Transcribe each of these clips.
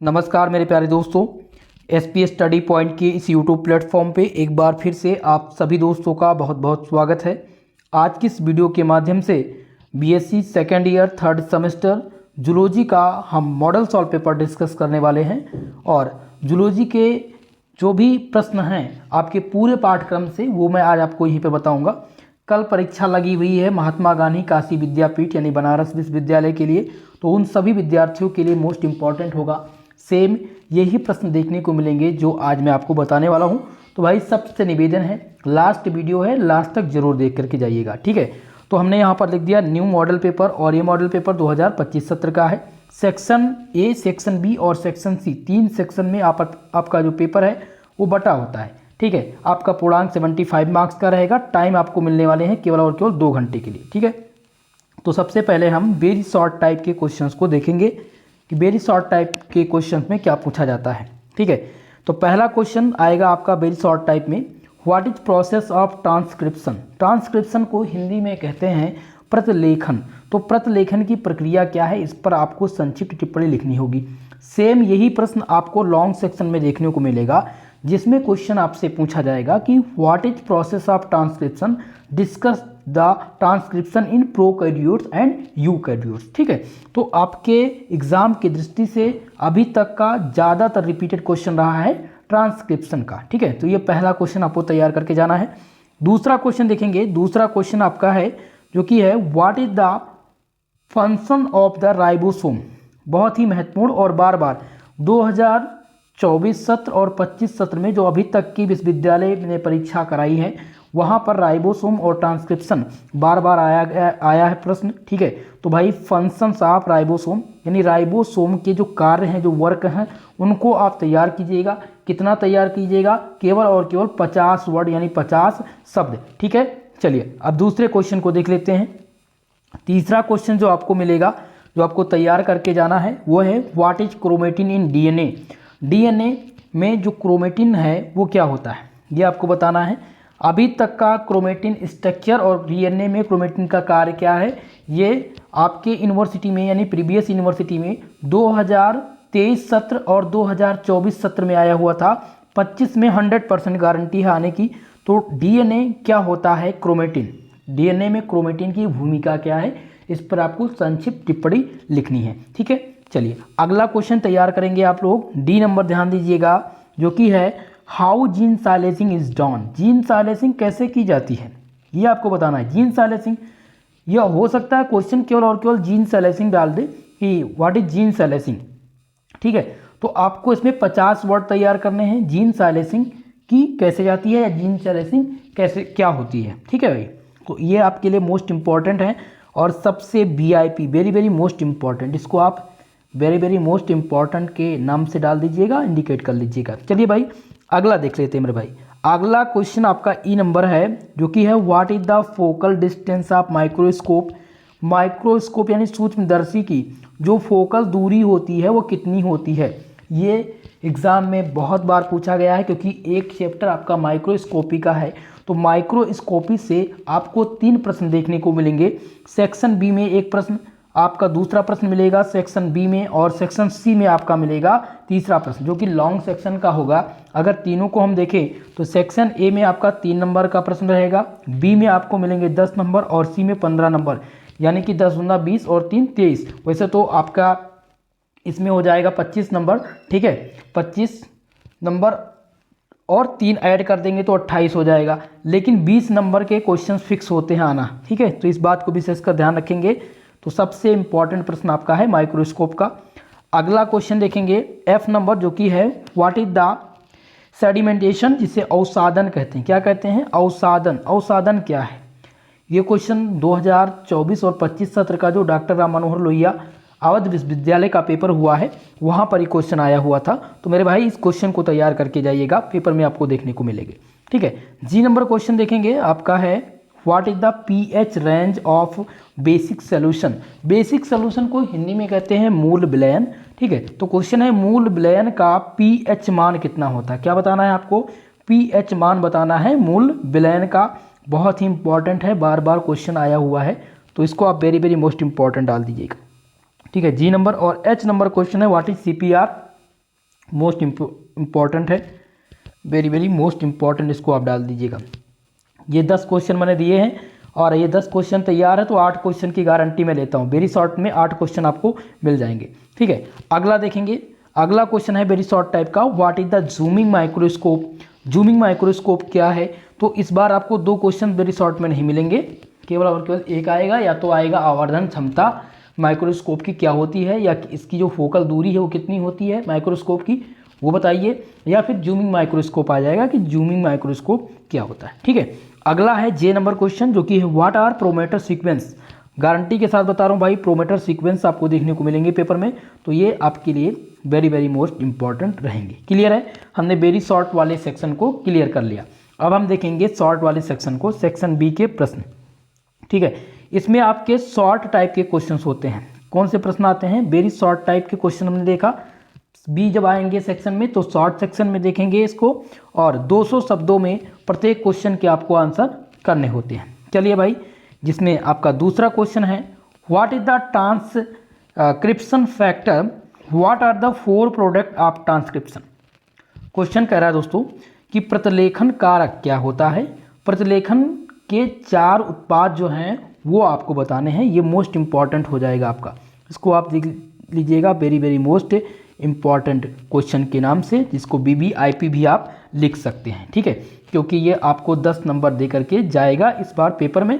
नमस्कार मेरे प्यारे दोस्तों, एसपीएस स्टडी पॉइंट के इस यूट्यूब प्लेटफॉर्म पे एक बार फिर से आप सभी दोस्तों का बहुत बहुत स्वागत है। आज की इस वीडियो के माध्यम से BSc second year third semester zoology का हम मॉडल सॉल्व पेपर डिस्कस करने वाले हैं और जूलॉजी के जो भी प्रश्न हैं आपके पूरे पाठ्यक्रम से वो मैं आज आपको यहीं पे बताऊंगा। कल परीक्षा लगी हुई है महात्मा गांधी काशी विद्यापीठ यानी बनारस विश्वविद्यालय के लिए, तो उन सभी विद्यार्थियों के लिए मोस्ट इम्पॉर्टेंट होगा। सेम यही प्रश्न देखने को मिलेंगे जो आज मैं आपको बताने वाला हूं। तो भाई सबसे निवेदन है, लास्ट वीडियो है, लास्ट तक जरूर देख करके जाइएगा, ठीक है। तो हमने यहाँ पर लिख दिया न्यू मॉडल पेपर और ये मॉडल पेपर 2025 सत्र का है। सेक्शन ए, सेक्शन बी और सेक्शन सी, तीन सेक्शन में आपका जो पेपर है वो बटा होता है, ठीक है। आपका पूर्णांक 75 मार्क्स का रहेगा। टाइम आपको मिलने वाले हैं केवल और केवल 2 घंटे के लिए, ठीक है। तो सबसे पहले हम वेरी शॉर्ट टाइप के क्वेश्चंस को देखेंगे कि वेरी शॉर्ट टाइप के क्वेश्चंस में क्या पूछा जाता है, ठीक है। तो पहला क्वेश्चन आएगा आपका वेरी शॉर्ट टाइप में, what is process of transcription. Transcription को हिंदी में कहते हैं प्रतिलेखन। तो प्रतिलेखन की प्रक्रिया क्या है, इस पर आपको संक्षिप्त टिप्पणी लिखनी होगी। सेम यही प्रश्न आपको लॉन्ग सेक्शन में देखने को मिलेगा जिसमें क्वेश्चन आपसे पूछा जाएगा कि what is process of transcription, discuss the transcription in prokaryotes and eukaryotes, ठीक है। तो आपके एग्जाम की दृष्टि से अभी तक का ज़्यादातर रिपीटेड क्वेश्चन रहा है ट्रांसक्रिप्शन का, ठीक है। तो ये पहला क्वेश्चन आपको तैयार करके जाना है। दूसरा क्वेश्चन देखेंगे, दूसरा क्वेश्चन आपका है जो कि है what is the function of the ribosome. बहुत ही महत्वपूर्ण और बार बार 2024 सत्र और 25 सत्र में जो अभी तक की विश्वविद्यालय ने परीक्षा कराई है वहाँ पर राइबोसोम और ट्रांसक्रिप्शन बार बार आया है प्रश्न, ठीक है। तो भाई फंक्शंस ऑफ राइबोसोम यानी राइबोसोम के जो कार्य हैं, जो वर्क हैं, उनको आप तैयार कीजिएगा। कितना तैयार कीजिएगा, केवल और केवल 50 वर्ड यानी 50 शब्द, ठीक है। चलिए अब दूसरे क्वेश्चन को देख लेते हैं। तीसरा क्वेश्चन जो आपको मिलेगा, जो आपको तैयार करके जाना है वो है what is chromatin in DNA. DNA में जो क्रोमेटिन है वो क्या होता है ये आपको बताना है। अभी तक का क्रोमेटिन स्ट्रक्चर और डीएनए में क्रोमेटिन का कार्य क्या है, ये आपके यूनिवर्सिटी में यानी प्रीवियस यूनिवर्सिटी में 2023 सत्र और 2024 सत्र में आया हुआ था। 25 में 100% गारंटी है आने की। तो डीएनए क्या होता है, क्रोमेटिन, डीएनए में क्रोमेटिन की भूमिका क्या है, इस पर आपको संक्षिप्त टिप्पणी लिखनी है, ठीक है। चलिए अगला क्वेश्चन तैयार करेंगे आप लोग। डी नंबर ध्यान दीजिएगा, जो कि है how gene silencing is done. Gene silencing कैसे की जाती है ये आपको बताना है। जीन साइलेसिंग, यह हो सकता है क्वेश्चन केवल और केवल जीन साइलेसिंग डाल दे कि व्हाट इज जीन साइलेसिंग, ठीक है। तो आपको इसमें 50 वर्ड तैयार करने हैं। जीन साइलेसिंग की कैसे जाती है या जीन साइलेसिंग कैसे क्या होती है, ठीक है भाई। तो ये आपके लिए मोस्ट इंपॉर्टेंट है और सबसे VIP, very very most important, इसको आप वेरी वेरी मोस्ट इंपॉर्टेंट के नाम से डाल दीजिएगा, इंडिकेट कर लीजिएगा। चलिए भाई अगला देख लेते हैं मेरे भाई। अगला क्वेश्चन आपका ई नंबर है, जो कि है what is the focal distance of microscope. Microscope यानी सूक्ष्मदर्शी की जो फोकल दूरी होती है वो कितनी होती है। ये एग्जाम में बहुत बार पूछा गया है क्योंकि एक चैप्टर आपका माइक्रोस्कोपी का है। तो माइक्रोस्कोपी से आपको 3 प्रश्न देखने को मिलेंगे। सेक्शन बी में एक प्रश्न, आपका दूसरा प्रश्न मिलेगा सेक्शन बी में, और सेक्शन सी में आपका मिलेगा तीसरा प्रश्न जो कि लॉन्ग सेक्शन का होगा। अगर तीनों को हम देखें तो सेक्शन ए में आपका 3 नंबर का प्रश्न रहेगा, बी में आपको मिलेंगे 10 नंबर और सी में 15 नंबर, यानी कि 10 गुना 20 और 3 23। वैसे तो आपका इसमें हो जाएगा 25 नंबर, ठीक है। 25 नंबर और 3 ऐड कर देंगे तो 28 हो जाएगा, लेकिन 20 नंबर के क्वेश्चन फिक्स होते हैं आना, ठीक है। तो इस बात को विशेषकर ध्यान रखेंगे। तो सबसे इंपॉर्टेंट प्रश्न आपका है माइक्रोस्कोप का। अगला क्वेश्चन देखेंगे एफ नंबर, जो कि है व्हाट इज द सेडिमेंटेशन, जिसे अवसादन कहते हैं। क्या कहते हैं, अवसादन। अवसादन क्या है, ये क्वेश्चन 2024 और 25 सत्र का जो डॉक्टर राम मनोहर लोहिया अवध विश्वविद्यालय का पेपर हुआ है वहाँ पर ही क्वेश्चन आया हुआ था। तो मेरे भाई इस क्वेश्चन को तैयार करके जाइएगा, पेपर में आपको देखने को मिलेंगे, ठीक है। जी नंबर क्वेश्चन देखेंगे आपका है what is the pH range of basic solution. Basic solution को हिंदी में कहते हैं मूल विलयन, ठीक है। तो क्वेश्चन है मूल विलयन का पीएच मान कितना होता है, क्या बताना है आपको, पीएच मान बताना है मूल विलयन का। बहुत ही इंपॉर्टेंट है, बार बार क्वेश्चन आया हुआ है, तो इसको आप वेरी वेरी मोस्ट इंपॉर्टेंट डाल दीजिएगा, ठीक है। जी नंबर और एच नंबर क्वेश्चन है what is CPR. Most important है, वेरी वेरी मोस्ट इम्पॉर्टेंट, इसको आप डाल दीजिएगा। ये 10 क्वेश्चन मैंने दिए हैं और ये 10 क्वेश्चन तैयार है, तो 8 क्वेश्चन की गारंटी मैं लेता हूँ। वेरी शॉर्ट में 8 क्वेश्चन आपको मिल जाएंगे, ठीक है। अगला देखेंगे, अगला क्वेश्चन है वेरी शॉर्ट टाइप का, what is the zooming microscope. Zooming microscope क्या है, तो इस बार आपको 2 क्वेश्चन वेरी शॉर्ट में नहीं मिलेंगे, केवल और केवल एक आएगा, या तो आएगा आवर्धन क्षमता माइक्रोस्कोप की क्या होती है, या इसकी जो फोकल दूरी है वो कितनी होती है माइक्रोस्कोप की, वो बताइए, या फिर जूमिंग माइक्रोस्कोप आ जाएगा कि जूमिंग माइक्रोस्कोप क्या होता है, ठीक है। अगला है जे नंबर क्वेश्चन, जो कि है व्हाट आर प्रोमेटर सीक्वेंस। गारंटी के साथ बता रहा हूँ भाई, प्रोमेटर सीक्वेंस आपको देखने को मिलेंगे पेपर में, तो ये आपके लिए वेरी वेरी मोस्ट इंपॉर्टेंट रहेंगे। क्लियर है, हमने वेरी शॉर्ट वाले सेक्शन को क्लियर कर लिया। अब हम देखेंगे शॉर्ट वाले सेक्शन को, सेक्शन बी के प्रश्न, ठीक है। इसमें आपके शॉर्ट टाइप के क्वेश्चंस होते हैं। कौन से प्रश्न आते हैं, वेरी शॉर्ट टाइप के क्वेश्चन हमने देखा। बी जब आएंगे सेक्शन में तो शॉर्ट सेक्शन में देखेंगे इसको, और 200 शब्दों में प्रत्येक क्वेश्चन के आपको आंसर करने होते हैं। चलिए भाई, जिसमें आपका दूसरा क्वेश्चन है, what is the transcription factor, what are the 4 product of transcription. Question कह रहा है दोस्तों कि प्रतिलेखन कारक क्या होता है, प्रतिलेखन के 4 उत्पाद जो हैं वो आपको बताने हैं। ये मोस्ट इंपॉर्टेंट हो जाएगा आपका, इसको आप देख लीजिएगा, very very most important question के नाम से, जिसको BBIP भी आप लिख सकते हैं, ठीक है, क्योंकि ये आपको 10 नंबर दे करके जाएगा इस बार पेपर में।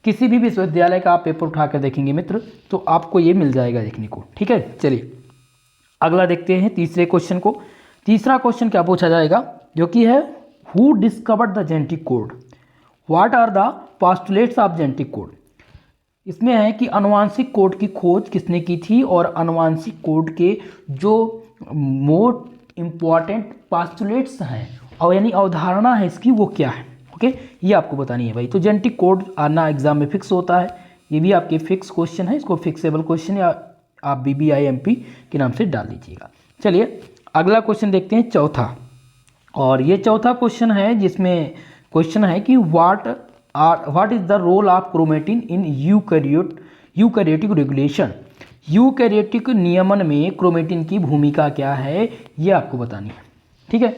किसी भी विश्वविद्यालय का आप पेपर उठा कर देखेंगे मित्र, तो आपको ये मिल जाएगा देखने को, ठीक है। चलिए अगला देखते हैं तीसरे क्वेश्चन को। तीसरा क्वेश्चन क्या पूछा जाएगा, जो कि है who discovered the genetic code, what are the postulates of genetic code. इसमें है कि अनुवांशिक कोड की खोज किसने की थी, और अनुवांशिक कोड के जो मोस्ट इम्पॉर्टेंट पोस्टुलेट्स हैं, और यानी अवधारणा है इसकी, वो क्या है, ओके, ये आपको बतानी है भाई। तो जेनेटिक कोड आना एग्जाम में फिक्स होता है, ये भी आपके फिक्स क्वेश्चन है, इसको फिक्सेबल क्वेश्चन या आप BBIMP के नाम से डाल लीजिएगा। चलिए अगला क्वेश्चन देखते हैं, चौथा, और ये चौथा क्वेश्चन है, जिसमें क्वेश्चन है कि what is the role of chromatin in eukaryotic regulation. Eukaryotic नियमन में क्रोमेटिन की भूमिका क्या है, ये आपको बतानी है, ठीक है।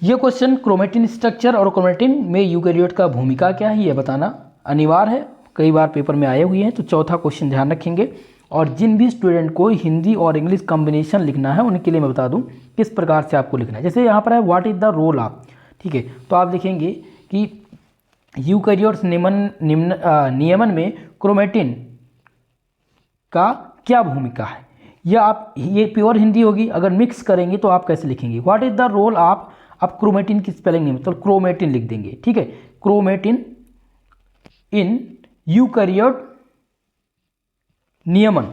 ये क्वेश्चन क्रोमेटिन स्ट्रक्चर और क्रोमेटिन में यूकैरियोट का भूमिका क्या है, ये बताना अनिवार्य है, कई बार पेपर में आए हुए हैं, तो चौथा क्वेश्चन ध्यान रखेंगे। और जिन भी स्टूडेंट को हिंदी और इंग्लिश कॉम्बिनेशन लिखना है, उनके लिए मैं बता दूं किस प्रकार से आपको लिखना है। जैसे यहाँ पर है what is the role of, ठीक है, तो आप लिखेंगे कि यूकैरियोट्स नियमन में क्रोमेटिन का क्या भूमिका है, या आप, ये प्योर हिंदी होगी, अगर मिक्स करेंगे तो आप कैसे लिखेंगे, what is the role of, आप क्रोमेटिन की स्पेलिंग नहीं, मतलब क्रोमेटिन लिख देंगे, ठीक है, क्रोमेटिन इन यूकैरियोट नियमन,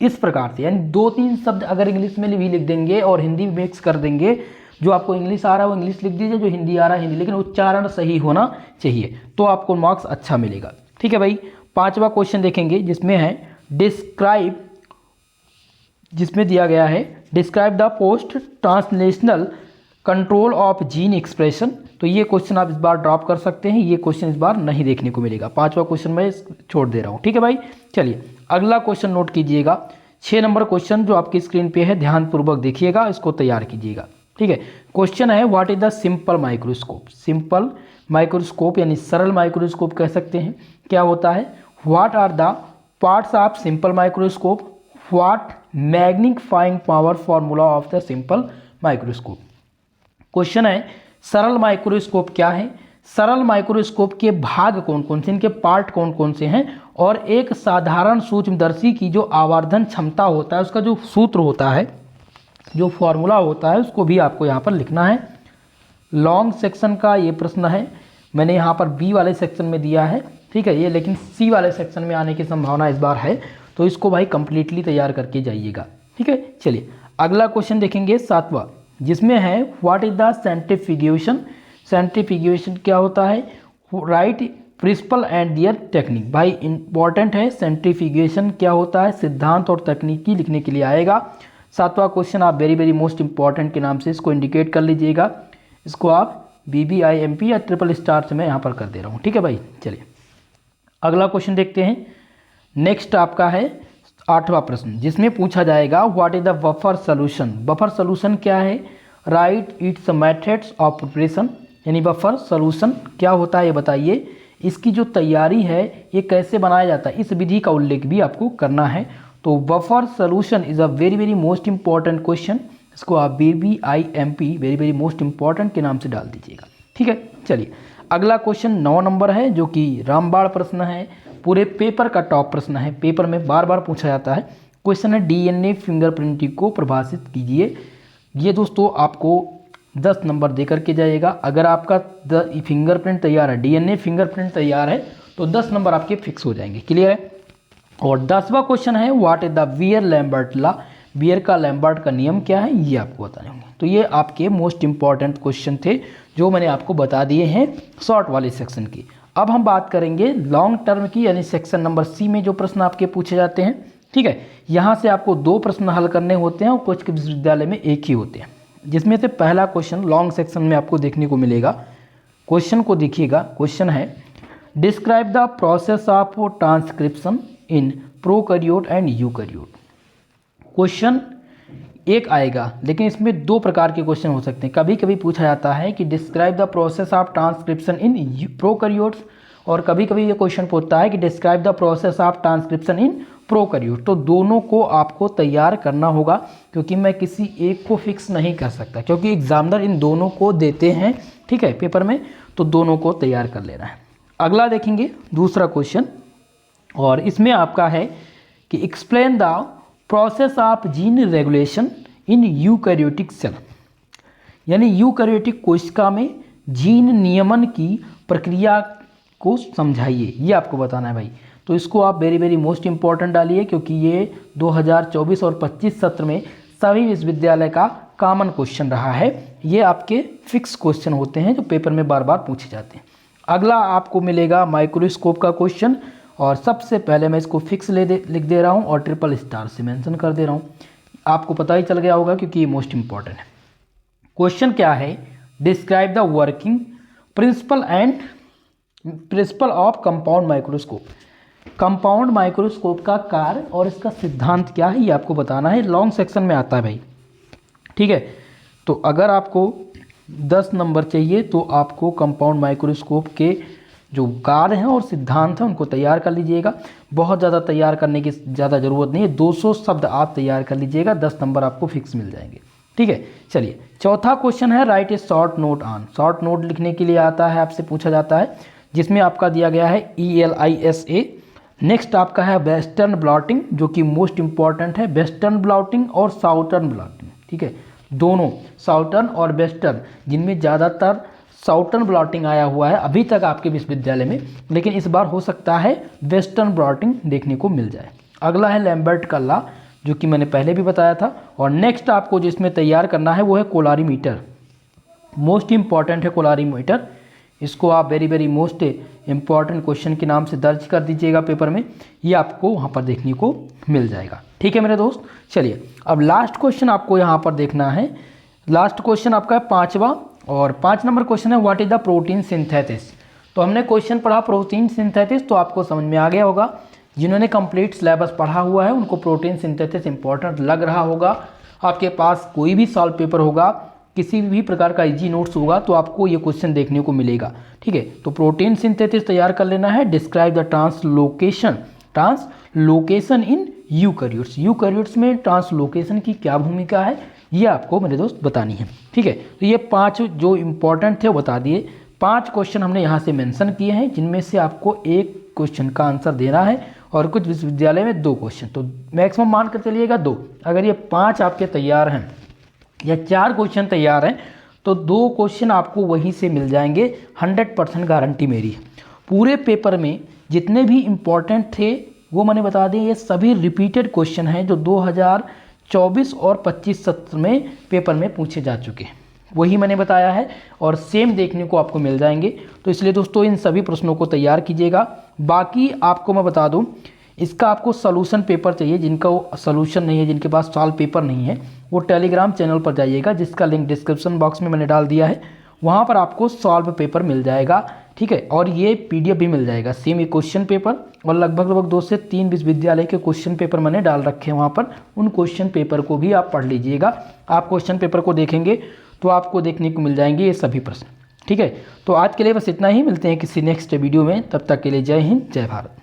इस प्रकार से, यानी 2-3 शब्द अगर इंग्लिश में भी लिख देंगे और हिंदी मिक्स कर देंगे, जो आपको इंग्लिश आ रहा है वो इंग्लिश लिख दीजिए, जो हिंदी आ रहा है हिंदी, लेकिन उच्चारण सही होना चाहिए, तो आपको मार्क्स अच्छा मिलेगा, ठीक है भाई। पांचवा क्वेश्चन देखेंगे, जिसमें है डिस्क्राइब, जिसमें दिया गया है describe the post translational control of gene expression. तो ये क्वेश्चन आप इस बार ड्रॉप कर सकते हैं, ये क्वेश्चन इस बार नहीं देखने को मिलेगा, पांचवा क्वेश्चन मैं छोड़ दे रहा हूँ, ठीक है भाई। चलिए अगला क्वेश्चन नोट कीजिएगा, 6 नंबर क्वेश्चन जो आपकी स्क्रीन पे है, ध्यानपूर्वक देखिएगा, इसको तैयार कीजिएगा, ठीक है। क्वेश्चन है what is the simple microscope. Simple microscope यानी सरल माइक्रोस्कोप कह सकते हैं, क्या होता है, what are the parts of simple microscope, what magnifying power formula of the simple microscope. Question है सरल माइक्रोस्कोप क्या है, सरल माइक्रोस्कोप के भाग कौन कौन से, इनके पार्ट कौन कौन से हैं, और एक साधारण सूक्ष्मदर्शी की जो आवर्धन क्षमता होता है, उसका जो सूत्र होता है, जो फॉर्मूला होता है, उसको भी आपको यहाँ पर लिखना है। लॉन्ग सेक्शन का ये प्रश्न है, मैंने यहाँ पर बी वाले सेक्शन में दिया है, ठीक है, ये लेकिन सी वाले सेक्शन में आने की संभावना इस बार है, तो इसको भाई कंप्लीटली तैयार करके जाइएगा, ठीक है। चलिए अगला क्वेश्चन देखेंगे, 7वां, जिसमें है what is the centrifugation. Centrifugation क्या होता है, right principle and their technique. भाई इंपॉर्टेंट है, सेंट्रीफ्यूगेशन क्या होता है, सिद्धांत और तकनीकी लिखने के लिए आएगा। 7वां क्वेश्चन आप वेरी वेरी मोस्ट इंपॉर्टेंट के नाम से इसको इंडिकेट कर लीजिएगा, इसको आप BBIMP या ट्रिपल स्टार से मैं यहाँ पर कर दे रहा हूँ, ठीक है भाई। चलिए अगला क्वेश्चन देखते हैं, नेक्स्ट आपका है 8वां प्रश्न जिसमें पूछा जाएगा what is the buffer solution. Buffer solution क्या है, right it's methods of preparation, यानी बफर सोल्यूशन क्या होता है ये बताइए, इसकी जो तैयारी है ये कैसे बनाया जाता है, इस विधि का उल्लेख भी आपको करना है। तो buffer solution is a very very most important question, इसको आप BBIMP very very most important के नाम से डाल दीजिएगा। ठीक है, चलिए अगला क्वेश्चन 9 नंबर है जो कि रामबाण प्रश्न है, पूरे पेपर का टॉप प्रश्न है, पेपर में बार बार पूछा जाता है। क्वेश्चन है DNA फिंगरप्रिंटिंग को परिभाषित कीजिए। ये दोस्तों आपको 10 नंबर दे करके जाएगा। अगर आपका फिंगरप्रिंट तैयार है, DNA फिंगरप्रिंट तैयार है तो 10 नंबर आपके फिक्स हो जाएंगे। क्लियर है। और 10वां क्वेश्चन है what is the Beer Lambert law, Beer का लैम्बर्ट का नियम क्या है ये आपको बताने होंगे। तो ये आपके मोस्ट इंपॉर्टेंट क्वेश्चन थे जो मैंने आपको बता दिए हैं शॉर्ट वाले सेक्शन की। अब हम बात करेंगे लॉन्ग टर्म की, यानी सेक्शन नंबर C में जो प्रश्न आपके पूछे जाते हैं। ठीक है, यहाँ से आपको 2 प्रश्न हल करने होते हैं और कुछ विश्वविद्यालय में 1 ही होते हैं, जिसमें से पहला क्वेश्चन लॉन्ग सेक्शन में आपको देखने को मिलेगा। क्वेश्चन को देखिएगा, क्वेश्चन है describe the process of transcription in prokaryote and eukaryote. Question एक आएगा, लेकिन इसमें 2 प्रकार के क्वेश्चन हो सकते हैं। कभी कभी पूछा जाता है कि describe the process of transcription in prokaryotes, और कभी कभी ये क्वेश्चन पूछता है कि describe the process of transcription in prokaryote. तो दोनों को आपको तैयार करना होगा, क्योंकि मैं किसी एक को फिक्स नहीं कर सकता, क्योंकि एग्जामिनर इन दोनों को देते हैं। ठीक है, पेपर में, तो दोनों को तैयार कर लेना है। अगला देखेंगे दूसरा क्वेश्चन, और इसमें आपका है कि explain the process of gene regulation in eukaryotic cell, यानी यूकैरियोटिक कोशिका में जीन नियमन की प्रक्रिया को समझाइए, ये आपको बताना है भाई। तो इसको आप वेरी वेरी मोस्ट इंपॉर्टेंट डालिए, क्योंकि ये 2024 और 25 सत्र में सभी विश्वविद्यालय का कॉमन क्वेश्चन रहा है। ये आपके फिक्स क्वेश्चन होते हैं जो पेपर में बार बार पूछे जाते हैं। अगला आपको मिलेगा माइक्रोस्कोप का क्वेश्चन, और सबसे पहले मैं इसको फिक्स लिख दे रहा हूँ और ट्रिपल स्टार से मेंशन कर दे रहा हूँ। आपको पता ही चल गया होगा क्योंकि ये मोस्ट इंपॉर्टेंट है। क्वेश्चन क्या है, describe the working principle of compound microscope. Compound microscope का कार्य और इसका सिद्धांत क्या है ये आपको बताना है। लॉन्ग सेक्शन में आता है भाई। ठीक है, तो अगर आपको 10 नंबर चाहिए तो आपको कंपाउंड माइक्रोस्कोप के जो कार्य हैं और सिद्धांत हैं उनको तैयार कर लीजिएगा। बहुत ज़्यादा तैयार करने की ज़्यादा ज़रूरत नहीं है, 200 शब्द आप तैयार कर लीजिएगा, 10 नंबर आपको फिक्स मिल जाएंगे। ठीक है, चलिए चौथा क्वेश्चन है right A short note on. Short note लिखने के लिए आता है, आपसे पूछा जाता है, जिसमें आपका दिया गया है ELISA। नेक्स्ट आपका है वेस्टर्न ब्लॉटिंग, जो कि मोस्ट इंपॉर्टेंट है, वेस्टर्न ब्लॉटिंग और साउथर्न ब्लॉटिंग। ठीक है, दोनों साउथर्न और वेस्टर्न, जिनमें ज़्यादातर साउथर्न ब्लॉटिंग आया हुआ है अभी तक आपके विश्वविद्यालय में, लेकिन इस बार हो सकता है वेस्टर्न ब्लॉटिंग देखने को मिल जाए। अगला है लैम्बर्ट का लॉ, जो कि मैंने पहले भी बताया था। और नेक्स्ट आपको जिसमें तैयार करना है वो है कोलारीमीटर। मोस्ट इंपॉर्टेंट है कोलारीमीटर, इसको आप very very most important question के नाम से दर्ज कर दीजिएगा पेपर में, ये आपको वहाँ पर देखने को मिल जाएगा। ठीक है मेरे दोस्त, चलिए अब लास्ट क्वेश्चन आपको यहाँ पर देखना है। लास्ट क्वेश्चन आपका है 5वां, और 5 नंबर क्वेश्चन है what is the protein synthesis. तो हमने क्वेश्चन पढ़ा प्रोटीन सिंथेसिस, तो आपको समझ में आ गया होगा। जिन्होंने कंप्लीट सिलेबस पढ़ा हुआ है उनको प्रोटीन सिंथेसिस इंपॉर्टेंट लग रहा होगा। आपके पास कोई भी सॉल्व पेपर होगा, किसी भी प्रकार का इजी नोट्स होगा, तो आपको ये क्वेश्चन देखने को मिलेगा। ठीक है, तो प्रोटीन सिंथेसिस तैयार कर लेना है। Describe the translocation in eukaryotes. Eukaryotes में ट्रांसलोकेशन की क्या भूमिका है ये आपको मेरे दोस्त बतानी है। ठीक है, तो ये 5 जो इंपॉर्टेंट थे वो बता दिए। 5 क्वेश्चन हमने यहाँ से मेंशन किए हैं, जिनमें से आपको 1 क्वेश्चन का आंसर देना है, और कुछ विश्वविद्यालय में 2 क्वेश्चन, तो मैक्सिमम मान कर चलिएगा 2। अगर ये 5 आपके तैयार हैं या 4 क्वेश्चन तैयार हैं तो 2 क्वेश्चन आपको वहीं से मिल जाएंगे, 100% गारंटी मेरी है। पूरे पेपर में जितने भी इम्पॉर्टेंट थे वो मैंने बता दिए, ये सभी रिपीटेड क्वेश्चन हैं जो 2024 और 25 सत्र में पेपर में पूछे जा चुके हैं, वही मैंने बताया है, और सेम देखने को आपको मिल जाएंगे। तो इसलिए दोस्तों इन सभी प्रश्नों को तैयार कीजिएगा। बाकी आपको मैं बता दूं, इसका आपको सॉल्यूशन पेपर चाहिए, जिनका सॉल्यूशन नहीं है, जिनके पास सॉल्व पेपर नहीं है, वो टेलीग्राम चैनल पर जाइएगा, जिसका लिंक डिस्क्रिप्शन बॉक्स में मैंने डाल दिया है, वहाँ पर आपको सॉल्व पेपर मिल जाएगा, ठीक है। और ये PDF भी मिल जाएगा, सेम ये क्वेश्चन पेपर और लगभग 2 से 3 विश्वविद्यालय के क्वेश्चन पेपर मैंने डाल रखे हैं वहाँ पर। उन क्वेश्चन पेपर को भी आप पढ़ लीजिएगा। आप क्वेश्चन पेपर को देखेंगे तो आपको देखने को मिल जाएंगे ये सभी प्रश्न, ठीक है। तो आज के लिए बस इतना ही, मिलते हैं किसी नेक्स्ट वीडियो में, तब तक के लिए जय हिंद जय भारत।